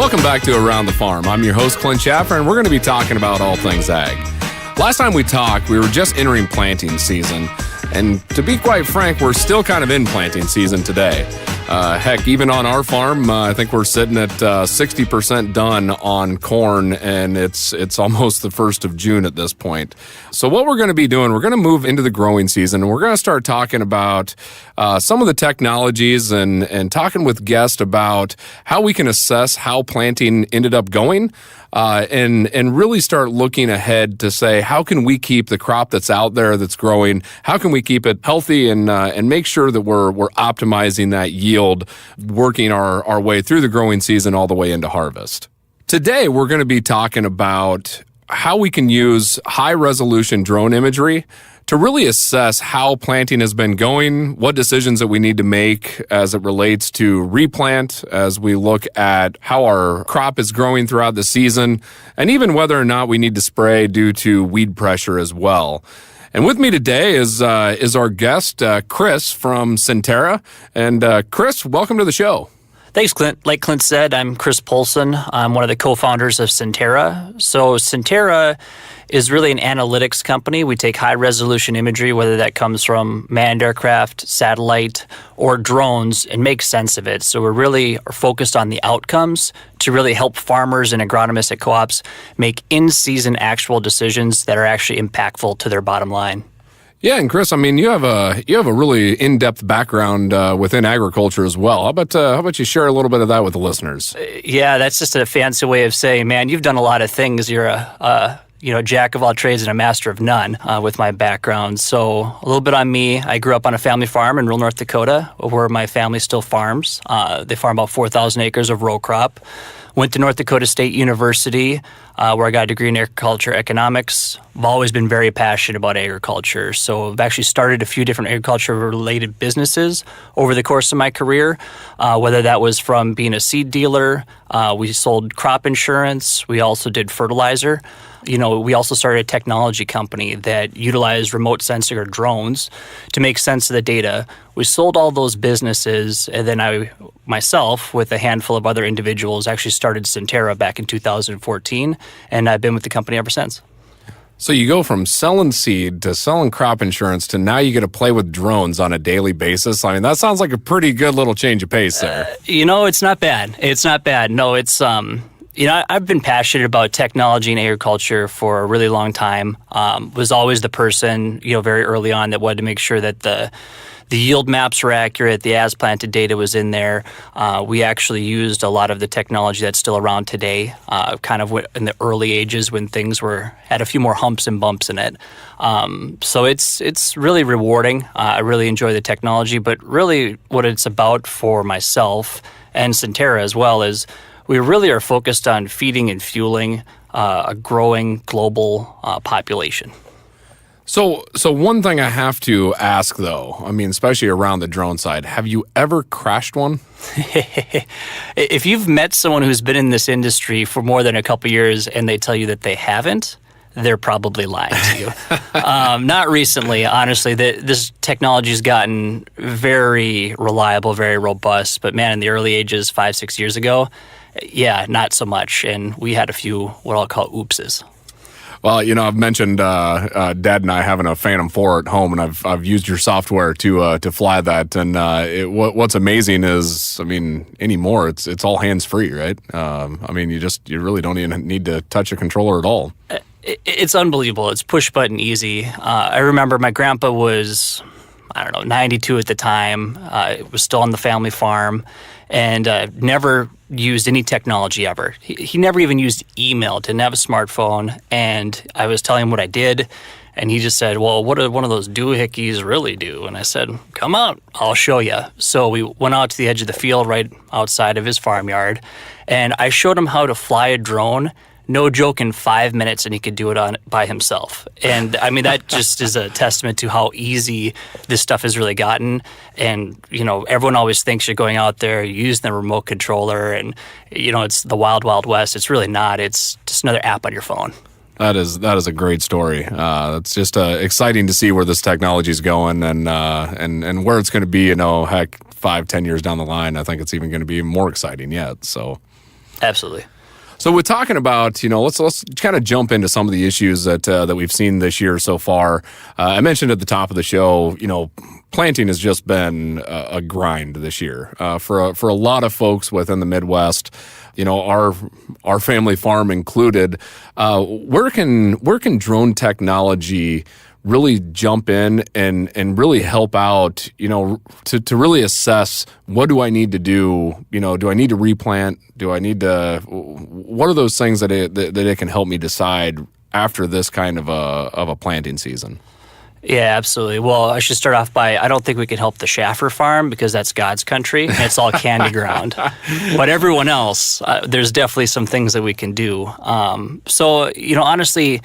Welcome back to Around the Farm. I'm your host, Clint Schaffer, and we're going to be talking about all things ag. Last time we talked, we were just entering planting season. And to be quite frank, we're still kind of in planting season today. Heck, even on our farm, I think we're sitting at 60% done on corn, and it's almost the 1st of June at this point. So what we're going to be doing, we're going to move into the growing season, and we're going to start talking about some of the technologies and talking with guests about how we can assess how planting ended up going, and really start looking ahead to say, how can we keep the crop that's out there that's growing, how can we keep it healthy and make sure that we're optimizing that yield, working our way through the growing season all the way into harvest. Today, we're going to be talking about how we can use high-resolution drone imagery to really assess how planting has been going, what decisions that we need to make as it relates to replant, as we look at how our crop is growing throughout the season, and even whether or not we need to spray due to weed pressure as well. And with me today is our guest, Kris from Sentera. And Kris, welcome to the show. Thanks, Clint. Like Clint said, I'm Kris Poulson. I'm one of the co-founders of Sentera. So Sentera is really an analytics company. We take high-resolution imagery, whether that comes from manned aircraft, satellite, or drones, and make sense of it. So we're really focused on the outcomes to really help farmers and agronomists at co-ops make in-season actual decisions that are actually impactful to their bottom line. Yeah, and Kris, I mean, you have a really in-depth background within agriculture as well. How about you share a little bit of that with the listeners? Yeah, that's just a fancy way of saying, man, you've done a lot of things. You're a jack of all trades and a master of none with my background. So a little bit on me. I grew up on a family farm in rural North Dakota where my family still farms. They farm about 4,000 acres of row crop. Went to North Dakota State University where I got a degree in agriculture economics. I've always been very passionate about agriculture. So I've actually started a few different agriculture-related businesses over the course of my career, whether that was from being a seed dealer. We sold crop insurance. We also did fertilizer. We also started a technology company that utilized remote sensing or drones to make sense of the data. We sold all those businesses, and then I, myself, with a handful of other individuals, actually started Sentera back in 2014, and I've been with the company ever since. So you go from selling seed to selling crop insurance to now you get to play with drones on a daily basis. I mean, that sounds like a pretty good little change of pace there. It's not bad. It's not bad. No, it's... I've been passionate about technology and agriculture for a really long time. Was always the person, very early on that wanted to make sure that the yield maps were accurate, the as-planted data was in there. We actually used a lot of the technology that's still around today, kind of in the early ages when things had a few more humps and bumps in it. So it's really rewarding. I really enjoy the technology, but really what it's about for myself and Sentera as well is we really are focused on feeding and fueling a growing global population. So one thing I have to ask, though, I mean, especially around the drone side, have you ever crashed one? If you've met someone who's been in this industry for more than a couple of years and they tell you that they haven't, they're probably lying to you. Not recently, honestly. This technology has gotten very reliable, very robust. But man, in the early ages, 5-6 years ago, yeah, not so much. And we had a few what I'll call oopses. Well, I've mentioned Dad and I having a Phantom 4 at home, and I've used your software to fly that. And what's amazing is, I mean, anymore it's all hands-free, right? I mean, you really don't even need to touch a controller at all. It's unbelievable. It's push button easy. I remember my grandpa was, 92 at the time. It was still on the family farm, and never used any technology ever. He never even used email, didn't have a smartphone, and I was telling him what I did, and he just said, well, what do one of those doohickeys really do? And I said, come out, I'll show you. So we went out to the edge of the field right outside of his farmyard, and I showed him how to fly a drone. No joke, in 5 minutes, and he could do it by himself. And I mean, that just is a testament to how easy this stuff has really gotten. And, everyone always thinks you're going out there, using the remote controller, and, it's the wild, wild west. It's really not. It's just another app on your phone. That is a great story. It's just exciting to see where this technology is going and where it's going to be, 5-10 years down the line. I think it's even going to be more exciting yet. So. Absolutely. So we're talking about, let's kind of jump into some of the issues that we've seen this year so far. I mentioned at the top of the show, planting has just been a grind this year for a lot of folks within the Midwest. Our family farm included. Where can drone technology really jump in and really help out, to really assess what do I need to do? Do I need to replant? What are those things that it can help me decide after this kind of a planting season? Yeah, absolutely. Well, I should start off by, I don't think we can help the Schaffer farm because that's God's country. And it's all candy ground. But everyone else, there's definitely some things that we can do. Honestly,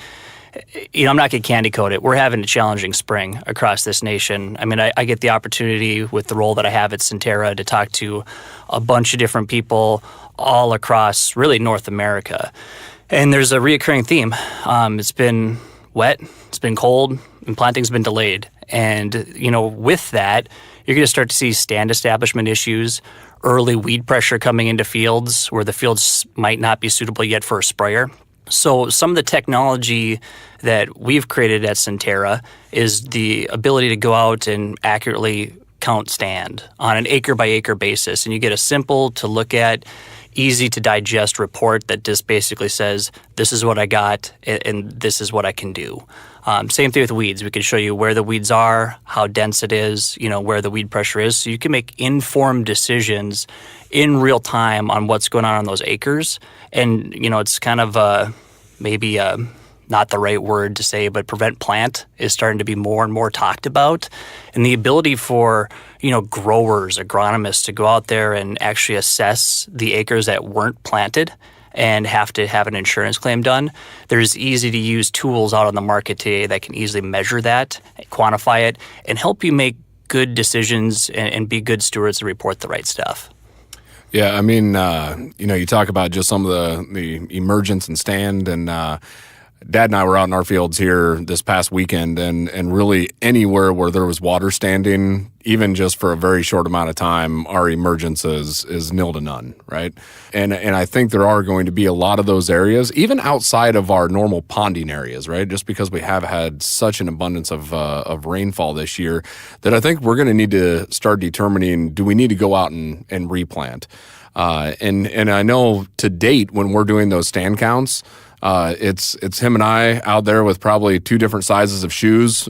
I'm not going to candy coat it. We're having a challenging spring across this nation. I mean, I get the opportunity with the role that I have at Sentera to talk to a bunch of different people all across really North America. And there's a reoccurring theme. It's been wet, it's been cold, and planting's been delayed. And, with that, you're going to start to see stand establishment issues, early weed pressure coming into fields where the fields might not be suitable yet for a sprayer. So some of the technology that we've created at Sentera is the ability to go out and accurately count stand on an acre-by-acre basis. And you get a simple to look at, easy to digest report that just basically says, this is what I got and this is what I can do. Same thing with weeds. We can show you where the weeds are, how dense it is, where the weed pressure is. So you can make informed decisions in real time on what's going on those acres. And, it's kind of maybe not the right word to say, but prevent plant is starting to be more and more talked about. And the ability for, growers, agronomists to go out there and actually assess the acres that weren't planted and have to have an insurance claim done. There's easy-to-use tools out on the market today that can easily measure that, quantify it, and help you make good decisions and be good stewards and report the right stuff. Yeah, I mean, you talk about just some of the Emergence and Stand, and Dad and I were out in our fields here this past weekend, and really anywhere where there was water standing, even just for a very short amount of time, our emergence is nil to none, right? And I think there are going to be a lot of those areas, even outside of our normal ponding areas, right? Just because we have had such an abundance of rainfall this year, that I think we're going to need to start determining, do we need to go out and replant? And I know to date, when we're doing those stand counts, it's him and I out there with probably two different sizes of shoes,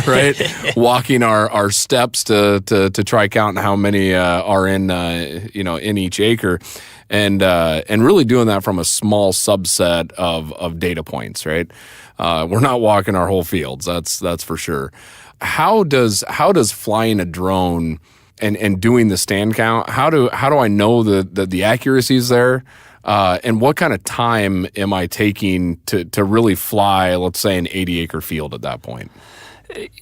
right? Walking our steps to try counting how many are in each acre, and really doing that from a small subset of data points, right? We're not walking our whole fields, that's for sure. How does flying a drone and doing the stand count, how do I know that the accuracy is there? And what kind of time am I taking to really fly, let's say, an 80-acre field at that point?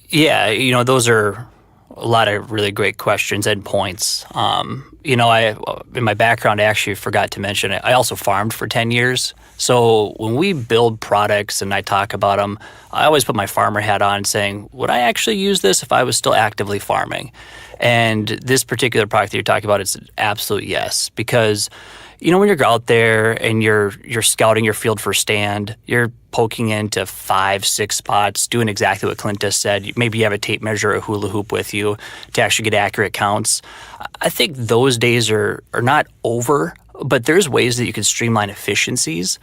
Yeah, those are a lot of really great questions and points. In my background, I actually forgot to mention it. I also farmed for 10 years. So when we build products and I talk about them, I always put my farmer hat on saying, would I actually use this if I was still actively farming? And this particular product that you're talking about, it's an absolute yes, because when you're out there and you're scouting your field for stand, you're poking into 5-6 spots, doing exactly what Clint just said. Maybe you have a tape measure, a hula hoop with you to actually get accurate counts. I think those days are not over, but there's ways that you can streamline efficiencies,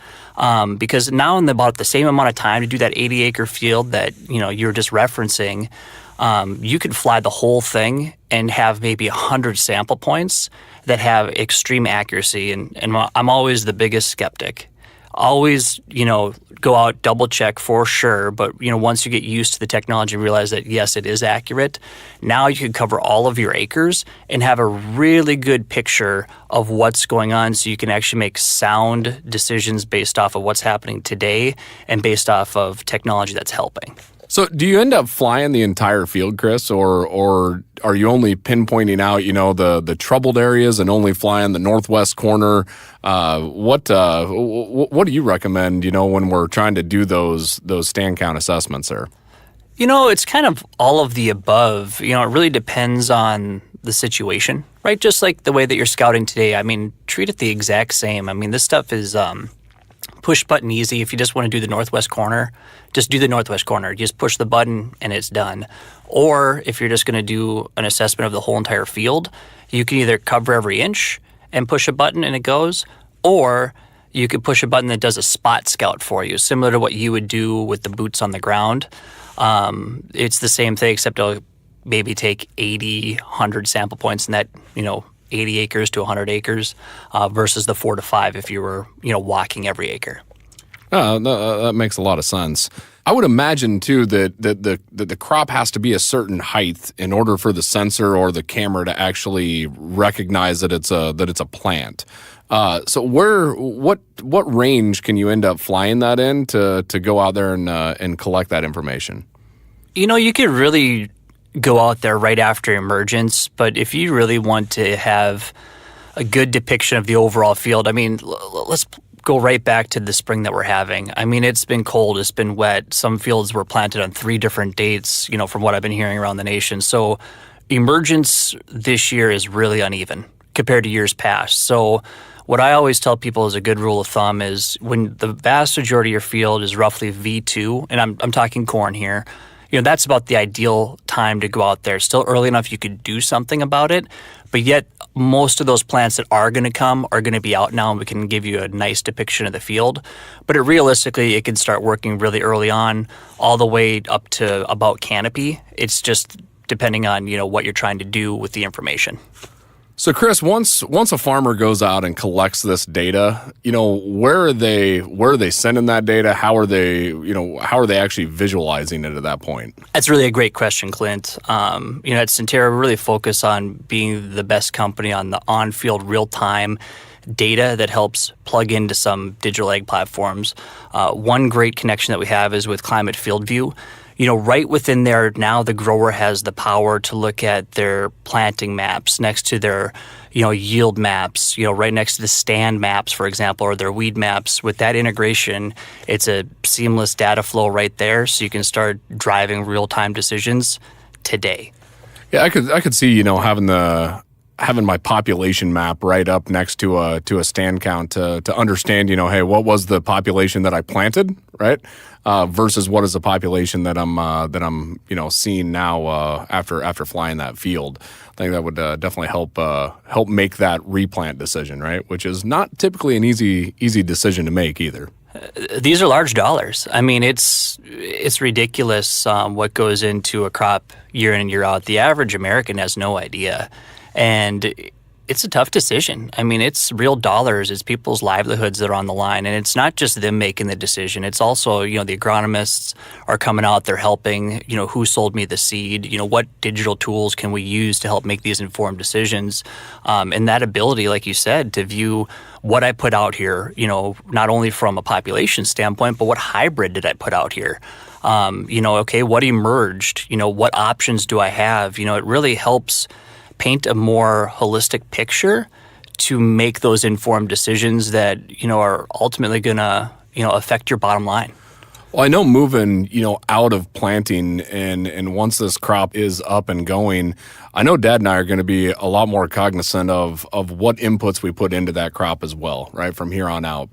because now in about the same amount of time to do that 80-acre field that you're just referencing, you could fly the whole thing and have maybe 100 sample points that have extreme accuracy. And I'm always the biggest skeptic. Always, go out, double check for sure. But, once you get used to the technology and realize that, yes, it is accurate, now you can cover all of your acres and have a really good picture of what's going on, so you can actually make sound decisions based off of what's happening today and based off of technology that's helping. So do you end up flying the entire field, Kris, or are you only pinpointing out, the troubled areas and only flying the northwest corner? What do you recommend, when we're trying to do those stand count assessments there? It's kind of all of the above. It really depends on the situation, right? Just like the way that you're scouting today. I mean, treat it the exact same. I mean, this stuff is push button easy. If you just want to do the northwest corner, just do the northwest corner. You just push the button and it's done. Or if you're just going to do an assessment of the whole entire field, you can either cover every inch and push a button and it goes, or you could push a button that does a spot scout for you, similar to what you would do with the boots on the ground. It's the same thing, except it'll maybe take 80, 100 sample points in that, 80 acres to 100 acres versus the 4 to 5 if you were, walking every acre. That makes a lot of sense. I would imagine too that the crop has to be a certain height in order for the sensor or the camera to actually recognize that it's a plant. So what range can you end up flying that in to go out there and collect that information? You could really go out there right after emergence, but if you really want to have a good depiction of the overall field, I mean, let's go right back to the spring that we're having. I mean, it's been cold, it's been wet. Some fields were planted on 3 different dates, from what I've been hearing around the nation. So emergence this year is really uneven compared to years past. So what I always tell people as a good rule of thumb is when the vast majority of your field is roughly V2, and I'm talking corn here, that's about the ideal time to go out there. Still early enough you could do something about it, but yet most of those plants that are going to come are going to be out now, and we can give you a nice depiction of the field. But realistically, it can start working really early on, all the way up to about canopy. It's just depending on what you're trying to do with the information. So, Kris, once a farmer goes out and collects this data, where are they sending that data? How are they actually visualizing it at that point? That's really a great question, Clint. At Sentera, we really focus on being the best company on the on-field real-time data that helps plug into some digital ag platforms. One great connection that we have is with Climate FieldView. Right within there now, the grower has the power to look at their planting maps next to their, yield maps, right next to the stand maps, for example, or their weed maps. With that integration, it's a seamless data flow right there, so you can start driving real-time decisions today. Yeah, I could see, having my population map right up next to a stand count to understand, hey, what was the population that I planted, right? Versus what is the population that I'm seeing now after flying that field. I think that would definitely help make that replant decision, right? Which is not typically an easy decision to make either. These are large dollars. I mean, it's ridiculous what goes into a crop year in and year out. The average American has no idea. And it's a tough decision. I mean, it's real dollars. It's people's livelihoods that are on the line. And it's not just them making the decision. It's also, the agronomists are coming out, they're helping, who sold me the seed, what digital tools can we use to help make these informed decisions. And that ability, like you said, to view what I put out here, not only from a population standpoint, but what hybrid did I put out here? Okay, what emerged? What options do I have? It really helps paint a more holistic picture to make those informed decisions that, are ultimately going to, affect your bottom line. Well, I know moving, out of planting and once this crop is up and going, I know Dad and I are going to be a lot more cognizant of what inputs we put into that crop as well, right, from here on out.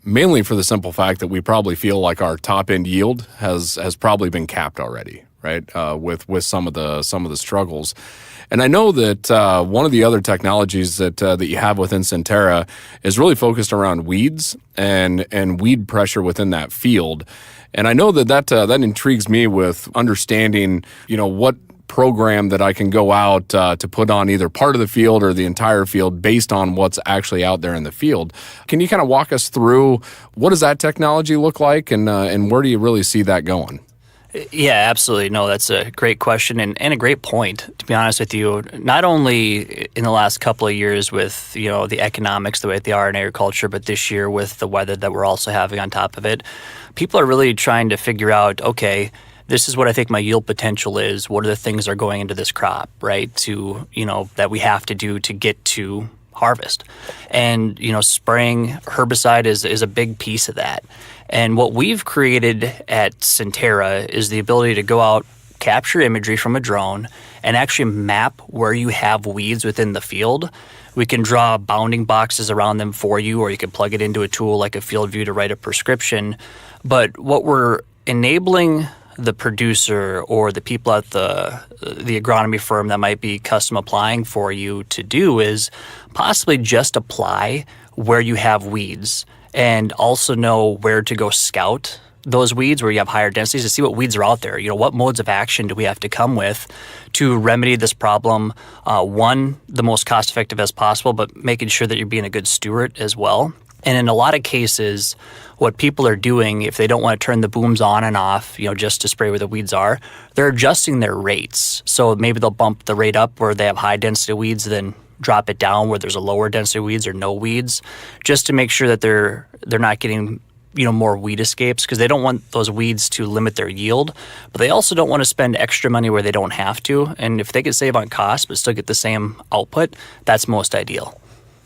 Mainly for the simple fact that we probably feel like our top end yield has probably been capped already, right, with some of the struggles. And I know that one of the other technologies that you have within Sentera is really focused around weeds and weed pressure within that field. And I know that intrigues me with understanding, what program that I can go out to put on either part of the field or the entire field based on what's actually out there in the field. Can you kind of walk us through what does that technology look like and where do you really see that going? Yeah, absolutely. No, that's a great question and a great point, to be honest with you. Not only in the last couple of years with, the economics the way they are in agriculture, but this year with the weather that we're also having on top of it, people are really trying to figure out, okay, this is what I think my yield potential is. What are the things that are going into this crop, right, to, that we have to do to get to harvest. And, spraying herbicide is a big piece of that. And what we've created at Sentera is the ability to go out, capture imagery from a drone, and actually map where you have weeds within the field. We can draw bounding boxes around them for you, or you can plug it into a tool like a FieldView to write a prescription. But what we're enabling the producer or the people at the agronomy firm that might be custom applying for you to do is possibly just apply where you have weeds, and also know where to go scout those weeds where you have higher densities to see what weeds are out there. What modes of action do we have to come with to remedy this problem? One, the most cost effective as possible, but making sure that you're being a good steward as well. And in a lot of cases, what people are doing, if they don't want to turn the booms on and off, just to spray where the weeds are, they're adjusting their rates. So maybe they'll bump the rate up where they have high density weeds, then drop it down where there's a lower density weeds or no weeds, just to make sure that they're not getting more weed escapes, because they don't want those weeds to limit their yield, but they also don't want to spend extra money where they don't have to. And if they can save on cost but still get the same output, that's most ideal.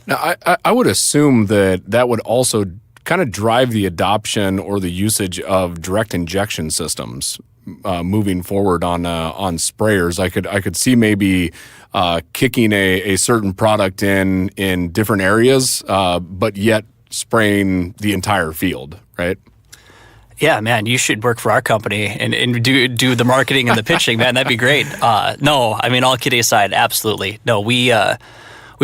Now, I would assume that would also kind of drive the adoption or the usage of direct injection systems moving forward on sprayers. I could see maybe kicking a certain product in different areas, but yet spraying the entire field, right? Yeah, man, you should work for our company and do the marketing and the pitching, man. That'd be great. No, I mean, all kidding aside, absolutely. No, we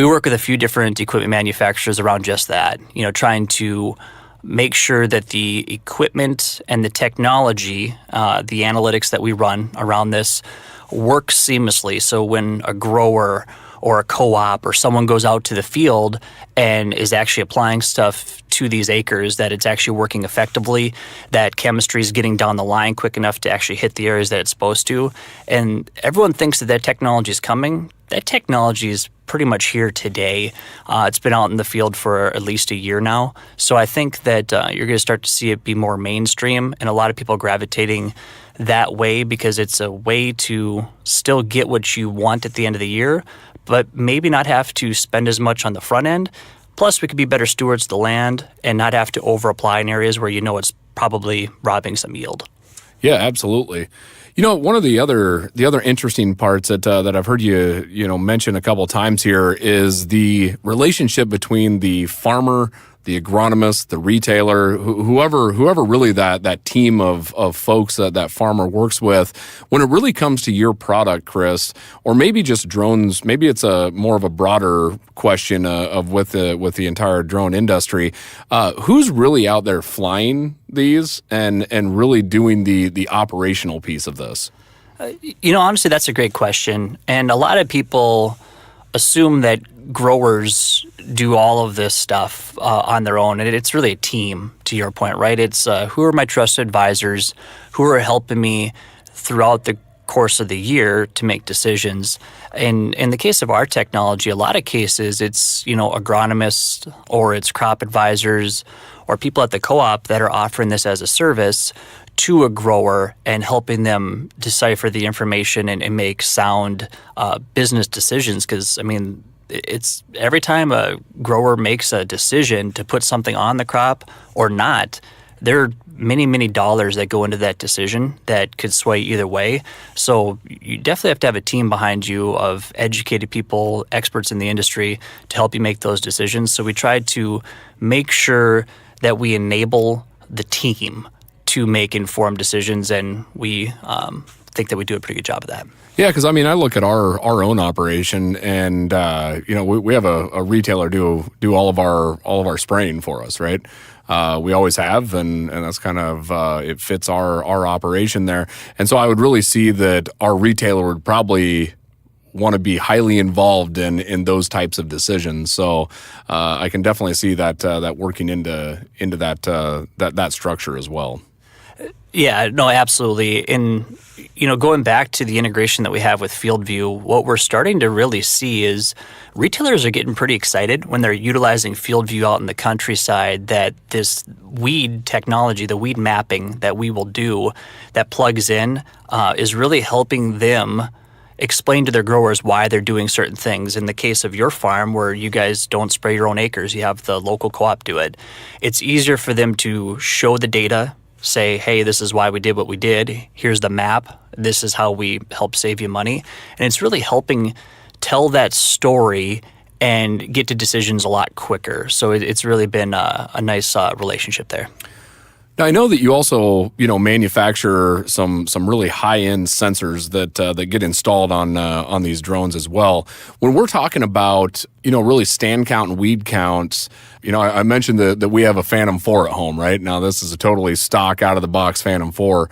work with a few different equipment manufacturers around just that, trying to make sure that the equipment and the technology, the analytics that we run around this work seamlessly. So when a grower or a co-op or someone goes out to the field and is actually applying stuff to these acres, that it's actually working effectively, that chemistry is getting down the line quick enough to actually hit the areas that it's supposed to. And everyone thinks that technology is coming. That technology is pretty much here today. It's been out in the field for at least a year now. So I think that you're going to start to see it be more mainstream, and a lot of people gravitating that way because it's a way to still get what you want at the end of the year, but maybe not have to spend as much on the front end. Plus, we could be better stewards of the land and not have to over-apply in areas where it's probably robbing some yield. Yeah, absolutely. One of the other interesting parts that I've heard you mention a couple of times here is the relationship between the farmer, the agronomist, the retailer, whoever really that team of folks that farmer works with. When it really comes to your product, Kris, or maybe just drones, maybe it's a more of a broader question of with the entire drone industry. Who's really out there flying these and really doing the operational piece of this? Honestly, that's a great question, and a lot of people assume that growers do all of this stuff on their own, and it's really a team, to your point, right? It's who are my trusted advisors, who are helping me throughout the course of the year to make decisions. And in the case of our technology, a lot of cases it's agronomists or it's crop advisors or people at the co-op that are offering this as a service to a grower and helping them decipher the information and make sound business decisions. Because it's every time a grower makes a decision to put something on the crop or not, there are many, many dollars that go into that decision that could sway either way. So you definitely have to have a team behind you of educated people, experts in the industry to help you make those decisions. So we tried to make sure that we enable the team to make informed decisions, and we think that we do a pretty good job of that. Yeah, because I look at our own operation, and we have a retailer do all of our spraying for us, right? We always have, and that's kind of it fits our operation there. And so I would really see that our retailer would probably want to be highly involved in those types of decisions. So I can definitely see that working into that structure as well. Yeah, no, absolutely. And, going back to the integration that we have with FieldView, what we're starting to really see is retailers are getting pretty excited when they're utilizing FieldView out in the countryside, that this weed technology, the weed mapping that we will do that plugs in is really helping them explain to their growers why they're doing certain things. In the case of your farm, where you guys don't spray your own acres, you have the local co-op do it. It's easier for them to show the data, say, hey, this is why we did what we did. Here's the map. This is how we help save you money. And it's really helping tell that story and get to decisions a lot quicker. So it's really been a nice relationship there. Now, I know that you also, manufacture some really high-end sensors that get installed on these drones as well. When we're talking about, really stand count and weed counts, I mentioned that we have a Phantom 4 at home, right? Now, this is a totally stock out-of-the-box Phantom 4.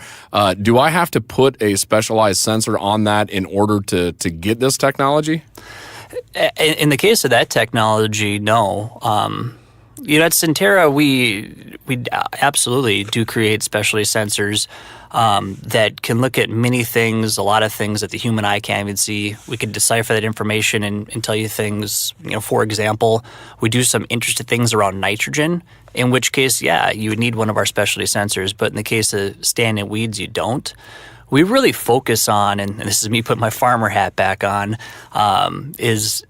Do I have to put a specialized sensor on that in order to get this technology? In the case of that technology, no. At Sentera, we absolutely do create specialty sensors that can look at many things, a lot of things that the human eye can't even see. We can decipher that information and tell you things. For example, we do some interesting things around nitrogen, in which case, you would need one of our specialty sensors. But in the case of stand and weeds, you don't. We really focus on, and this is me putting my farmer hat back on, is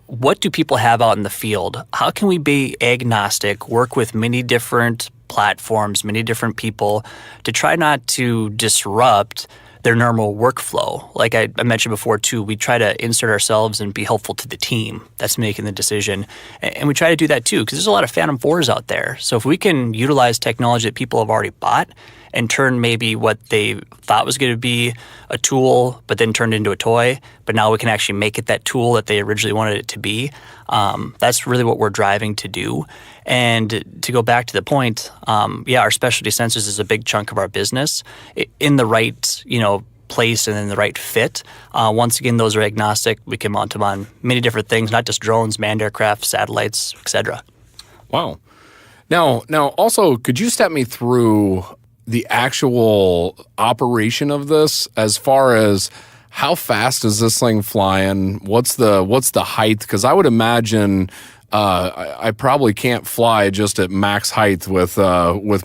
what do people have out in the field? How can we be agnostic, work with many different platforms, many different people to try not to disrupt their normal workflow? Like I mentioned before, too, we try to insert ourselves and be helpful to the team that's making the decision. And we try to do that, too, because there's a lot of Phantom 4s out there. So if we can utilize technology that people have already bought and turn maybe what they thought was going to be a tool, but then turned into a toy, but now we can actually make it that tool that they originally wanted it to be. That's really what we're driving to do. And to go back to the point, our specialty sensors is a big chunk of our business in the right, place and in the right fit. Once again, those are agnostic. We can mount them on many different things, not just drones, manned aircraft, satellites, etc. Wow. Now, also, could you step me through the actual operation of this, as far as how fast is this thing flying? What's the height? Because I would imagine I probably can't fly just at max height with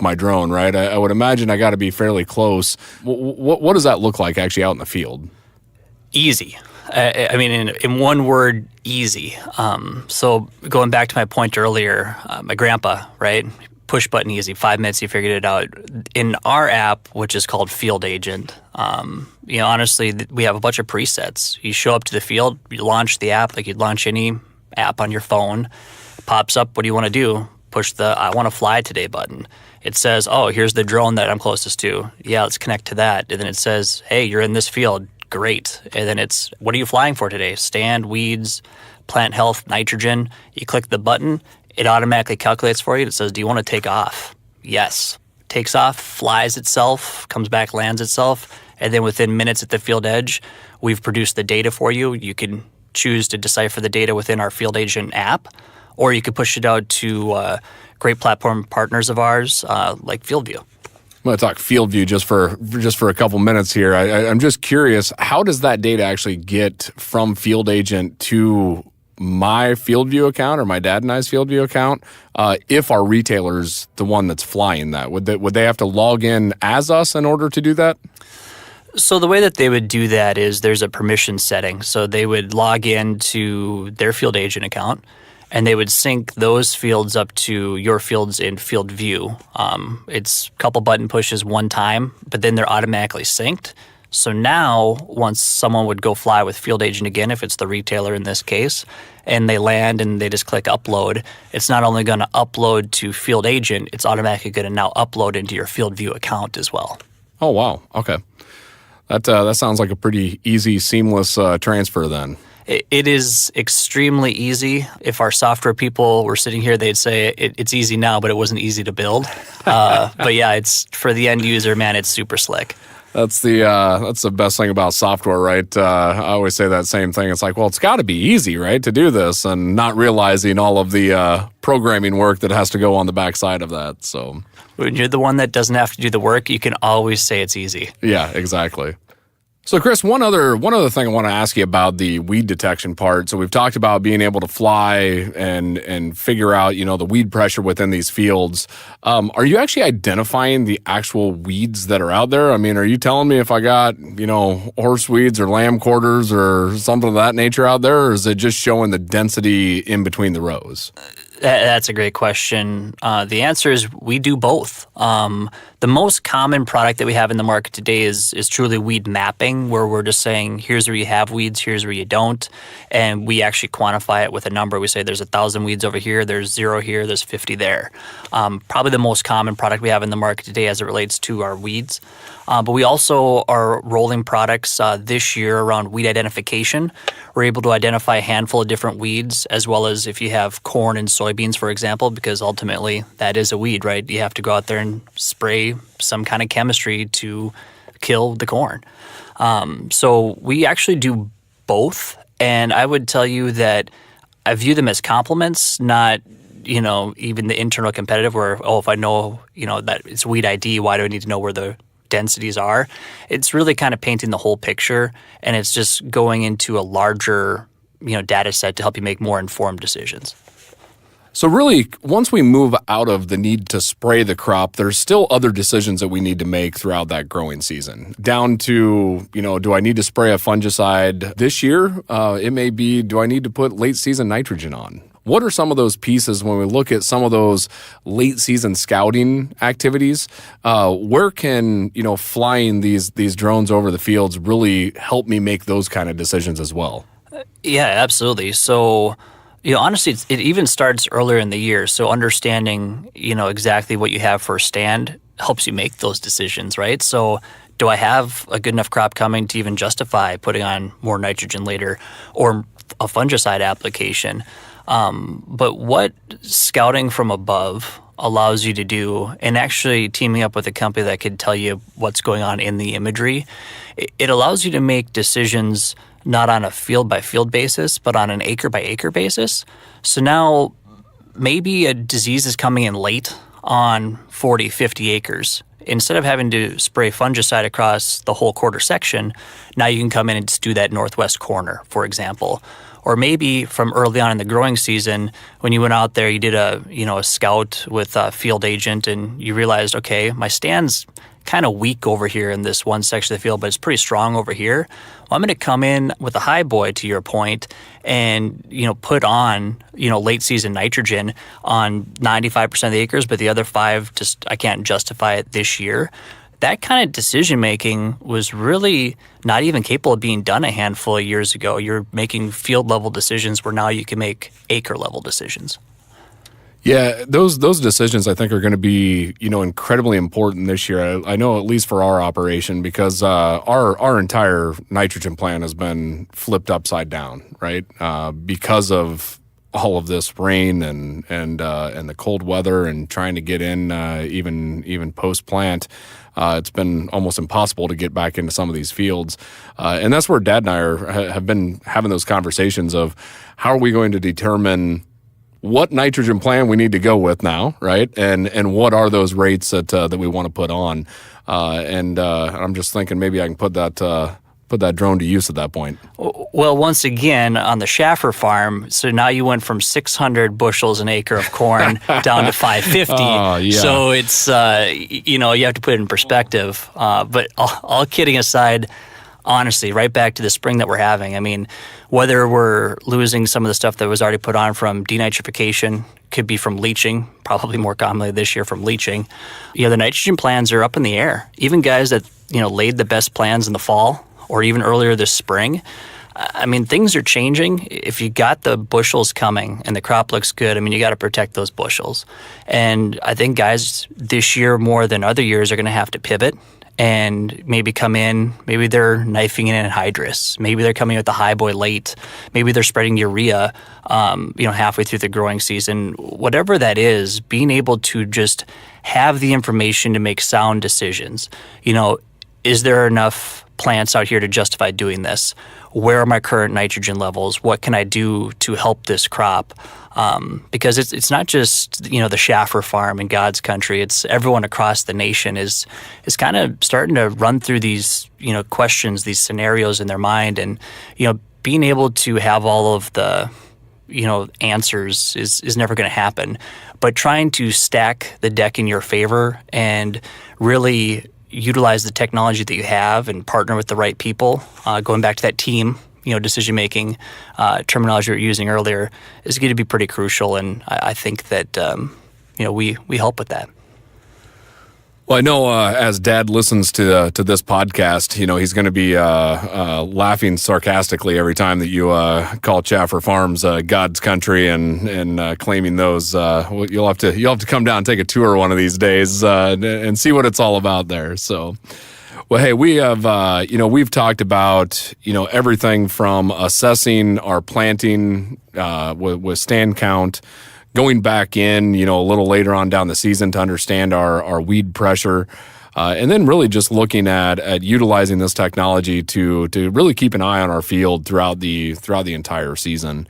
my drone, right? I would imagine I got to be fairly close. What does that look like actually out in the field? Easy. I mean, in one word, easy. So going back to my point earlier, my grandpa, right? Push button easy, 5 minutes, you figured it out. In our app, which is called Field Agent, honestly, we have a bunch of presets. You show up to the field, you launch the app like you'd launch any app on your phone. Pops up, what do you want to do? Push the I want to fly today button. It says, oh, here's the drone that I'm closest to. Yeah, let's connect to that. And then it says, hey, you're in this field. Great. And then it's, what are you flying for today? Stand, weeds, plant health, nitrogen. You click the button, it automatically calculates for you. It says, do you want to take off? Yes. Takes off, flies itself, comes back, lands itself. And then within minutes at the field edge, we've produced the data for you. You can choose to decipher the data within our Field Agent app, or you could push it out to great platform partners of ours like FieldView. I'm going to talk FieldView just for a couple minutes here. I'm just curious, how does that data actually get from Field Agent to my FieldView account or my dad and I's FieldView account? If our retailer's the one that's flying that, would they have to log in as us in order to do that? So the way that they would do that is there's a permission setting. So they would log in to their Field Agent account, and they would sync those fields up to your fields in FieldView. It's a couple button pushes one time, but then they're automatically synced. So now, once someone would go fly with Field Agent again, if it's the retailer in this case, and they land and they just click upload, it's not only going to upload to Field Agent, it's automatically going to now upload into your FieldView account as well. Oh, wow. Okay. That sounds like a pretty easy, seamless transfer then. It is extremely easy. If our software people were sitting here, they'd say it's easy now, but it wasn't easy to build. But yeah, it's for the end user, man, it's super slick. That's the best thing about software, right? I always say that same thing. It's like, well, it's got to be easy, right, to do this, and not realizing all of the programming work that has to go on the backside of that. So when you're the one that doesn't have to do the work, you can always say it's easy. Yeah, exactly. So, Kris, one other thing I want to ask you about the weed detection part. So, we've talked about being able to fly and figure out, the weed pressure within these fields. Are you actually identifying the actual weeds that are out there? I mean, are you telling me if I got, horse weeds or lamb quarters or something of that nature out there, or is it just showing the density in between the rows? That's a great question. The answer is we do both. The most common product that we have in the market today is truly weed mapping, where we're just saying, here's where you have weeds, here's where you don't. And we actually quantify it with a number. We say there's 1,000 weeds over here, there's 0 here, there's 50 there. Probably the most common product we have in the market today as it relates to our weeds. But we also are rolling products this year around weed identification. We're able to identify a handful of different weeds, as well as if you have corn and soybeans, for example, because ultimately that is a weed, right? You have to go out there and spray some kind of chemistry to kill the corn. So we actually do both. And I would tell you that I view them as complements, not even the internal competitive where, if I know, that it's weed ID, why do I need to know where the densities are? It's really kind of painting the whole picture, and it's just going into a larger, data set to help you make more informed decisions. So really, once we move out of the need to spray the crop, there's still other decisions that we need to make throughout that growing season. Down to, do I need to spray a fungicide this year? It may be, do I need to put late season nitrogen on? What are some of those pieces when we look at some of those late season scouting activities? Where can, flying these drones over the fields really help me make those kind of decisions as well? Yeah, absolutely. So, honestly, it even starts earlier in the year. So understanding, exactly what you have for a stand helps you make those decisions, right? So do I have a good enough crop coming to even justify putting on more nitrogen later or a fungicide application? But what scouting from above allows you to do, and actually teaming up with a company that could tell you what's going on in the imagery, it allows you to make decisions not on a field-by-field basis, but on an acre-by-acre basis. So now maybe a disease is coming in late on 40, 50 acres. Instead of having to spray fungicide across the whole quarter section, now you can come in and just do that northwest corner, for example. Or maybe from early on in the growing season, when you went out there, you did a scout with a field agent, and you realized, okay, my stand's kind of weak over here in this one section of the field, but it's pretty strong over here. Well, I'm going to come in with a high boy, to your point, and put on late season nitrogen on 95% of the acres, but the other 5 just I can't justify it this year. That kind of decision making was really not even capable of being done a handful of years ago. You're making field level decisions where now you can make acre level decisions. Yeah, those decisions I think are going to be incredibly important this year. I know at least for our operation, because our entire nitrogen plan has been flipped upside down, right? Because of all of this rain and the cold weather and trying to get in even post plant. It's been almost impossible to get back into some of these fields. And that's where Dad and I have been having those conversations of how are we going to determine what nitrogen plan we need to go with now, right? And what are those rates that we want to put on? And I'm just thinking maybe I can put that drone to use at that point. Well, once again, on the Schaffer farm, so now you went from 600 bushels an acre of corn down to 550. Yeah. So it's, you have to put it in perspective. But all kidding aside, honestly, right back to the spring that we're having. I mean, whether we're losing some of the stuff that was already put on from denitrification, could be from leaching, probably more commonly this year from leaching. The nitrogen plans are up in the air. Even guys that, laid the best plans in the fall or even earlier this spring, I mean, things are changing. If you got the bushels coming and the crop looks good, I mean, you got to protect those bushels. And I think guys this year more than other years are going to have to pivot and maybe come in, maybe they're knifing in anhydrous, maybe they're coming with the high boy late, maybe they're spreading urea, halfway through the growing season. Whatever that is, being able to just have the information to make sound decisions. Is there enough plants out here to justify doing this? Where are my current nitrogen levels? What can I do to help this crop? Because it's not just the Schaffer farm in God's country. It's everyone across the nation is kind of starting to run through these questions, these scenarios in their mind, and being able to have all of the answers is never going to happen. But trying to stack the deck in your favor and really utilize the technology that you have and partner with the right people, going back to that team, decision-making terminology you were using earlier, is going to be pretty crucial. And I think that, we help with that. Well, I know as Dad listens to this podcast, he's going to be laughing sarcastically every time that you call Schaffer Farms God's country and claiming those. You'll have to come down and take a tour one of these days and see what it's all about there. So, well, hey, we have we've talked about everything from assessing our planting with stand count, going back in, a little later on down the season to understand our weed pressure, and then really just looking at utilizing this technology to really keep an eye on our field throughout the entire season.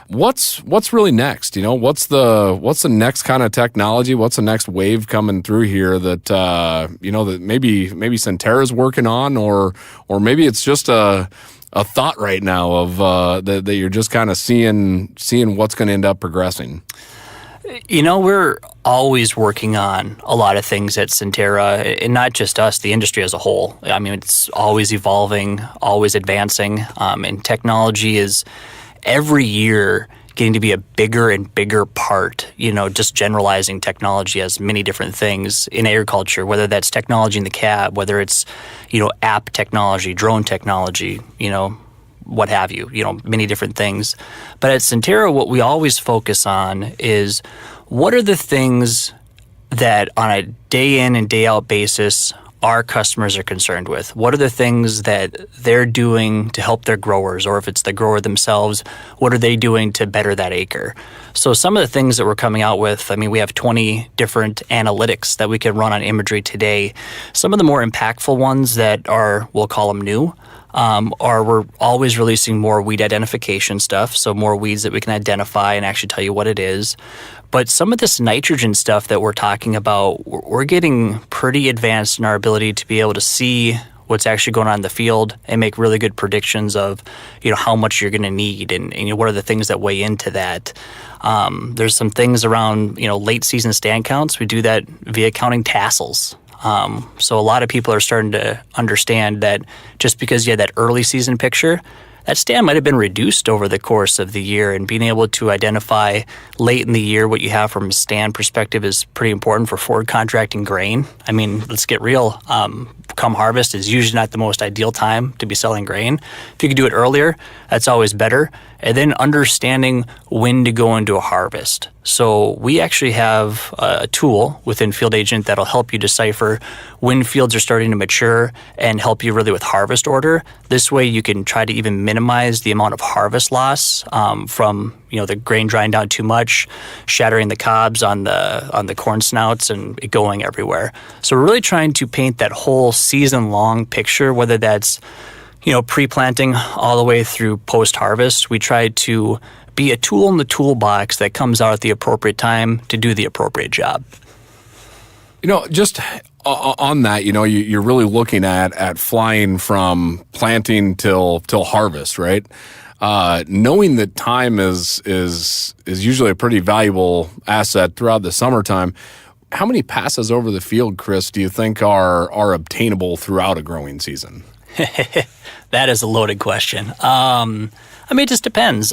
What's really next? What's the next kind of technology? What's the next wave coming through here that that maybe Sentera's working on, or maybe it's just a thought right now of that you're just kind of seeing what's going to end up progressing? We're always working on a lot of things at Sentera, and not just us, the industry as a whole. I mean, it's always evolving, always advancing, and technology is every year getting to be a bigger and bigger part, just generalizing technology as many different things in agriculture, whether that's technology in the cab, whether it's, app technology, drone technology, what have you, many different things. But at Sentera, what we always focus on is what are the things that on a day in and day out basis our customers are concerned with? What are the things that they're doing to help their growers, or if it's the grower themselves, what are they doing to better that acre? So some of the things that we're coming out with, we have 20 different analytics that we can run on Imagery today. Some of the more impactful ones that are, we'll call them new, are we're always releasing more weed identification stuff, so more weeds that we can identify and actually tell you what it is. But some of this nitrogen stuff that we're talking about, we're getting pretty advanced in our ability to be able to see what's actually going on in the field and make really good predictions of, how much you're going to need and what are the things that weigh into that. There's some things around, late season stand counts. We do that via counting tassels. So a lot of people are starting to understand that just because you had that early season picture, that stand might have been reduced over the course of the year, and being able to identify late in the year what you have from a stand perspective is pretty important for forward contracting grain. Let's get real. Come harvest is usually not the most ideal time to be selling grain. If you could do it earlier, that's always better. And then understanding when to go into a harvest. So we actually have a tool within Field Agent that'll help you decipher when fields are starting to mature and help you really with harvest order. This way you can try to even minimize the amount of harvest loss from the grain drying down too much, shattering the cobs on the corn snouts and it going everywhere. So we're really trying to paint that whole season-long picture, whether that's pre-planting all the way through post-harvest. We try to be a tool in the toolbox that comes out at the appropriate time to do the appropriate job. Just on that, you're really looking at flying from planting till harvest, right? Knowing that time is usually a pretty valuable asset throughout the summertime. How many passes over the field, Kris, do you think are obtainable throughout a growing season? That is a loaded question. It just depends.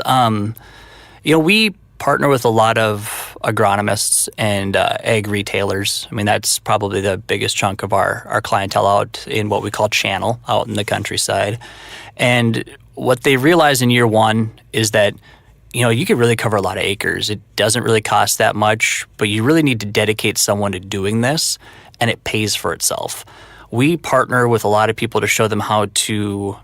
We partner with a lot of agronomists and ag retailers. That's probably the biggest chunk of our clientele out in what we call channel out in the countryside. And what they realize in year one is that you could really cover a lot of acres. It doesn't really cost that much, but you really need to dedicate someone to doing this, and it pays for itself. We partner with a lot of people to show them how to,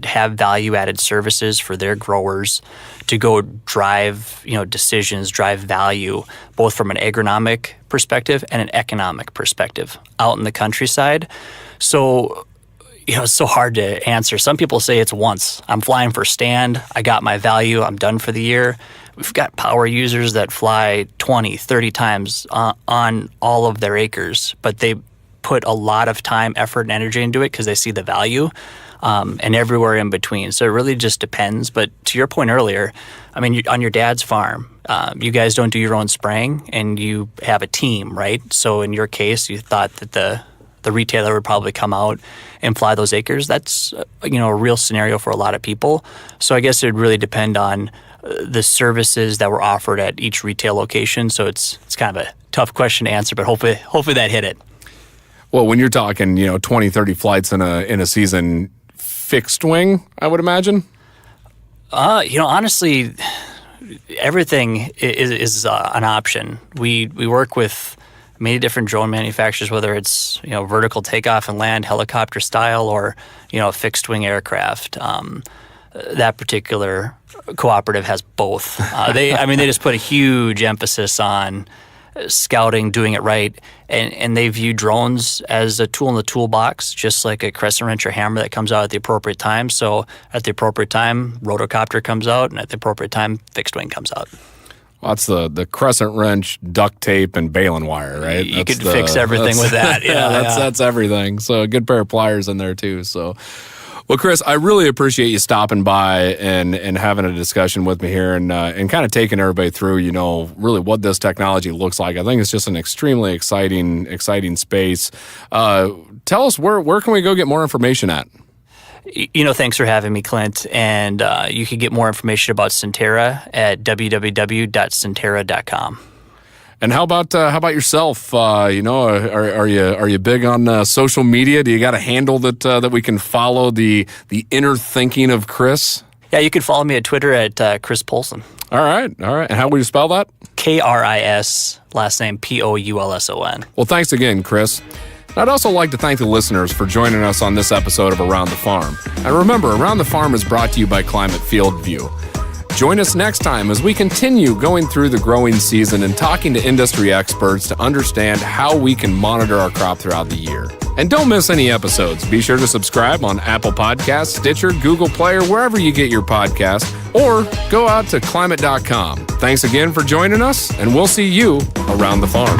have value-added services for their growers to go drive, decisions, drive value, both from an agronomic perspective and an economic perspective out in the countryside. So, it's so hard to answer. Some people say it's once. I'm flying for stand. I got my value. I'm done for the year. We've got power users that fly 20, 30 times on all of their acres, but they put a lot of time, effort, and energy into it because they see the value, and everywhere in between. So it really just depends. But to your point earlier, I mean, on your dad's farm, you guys don't do your own spraying, and you have a team, right? So in your case, you thought that the retailer would probably come out and fly those acres. That's a real scenario for a lot of people. So I guess it would really depend on the services that were offered at each retail location. So it's kind of a tough question to answer, but hopefully that hit it. Well, when you're talking, 20, 30 flights in a season, fixed wing, I would imagine. Honestly, everything is an option. We work with many different drone manufacturers, whether it's vertical takeoff and land, helicopter style, or fixed wing aircraft. That particular cooperative has both. They just put a huge emphasis on scouting, doing it right, and they view drones as a tool in the toolbox, just like a crescent wrench or hammer that comes out at the appropriate time. So at the appropriate time, rotocopter comes out, and at the appropriate time, fixed wing comes out. Well, that's the crescent wrench, duct tape, and baling wire, right? You could fix everything with that. That's everything. So a good pair of pliers in there too. So, well, Kris, I really appreciate you stopping by and having a discussion with me here and kind of taking everybody through, really what this technology looks like. I think it's just an extremely exciting space. Tell us where can we go get more information at? Thanks for having me, Clint. And you can get more information about Sentera at www.sentera.com. And how about yourself? Are you big on social media? Do you got a handle that we can follow the inner thinking of Kris? Yeah, you can follow me at Twitter at Kris Poulson. All right. And how would you spell that? Kris, last name Poulson. Well, thanks again, Kris. I'd also like to thank the listeners for joining us on this episode of Around the Farm. And remember, Around the Farm is brought to you by Climate FieldView. Join us next time as we continue going through the growing season and talking to industry experts to understand how we can monitor our crop throughout the year. And don't miss any episodes. Be sure to subscribe on Apple Podcasts, Stitcher, Google Play, or wherever you get your podcasts, or go out to climate.com. Thanks again for joining us, and we'll see you around the farm.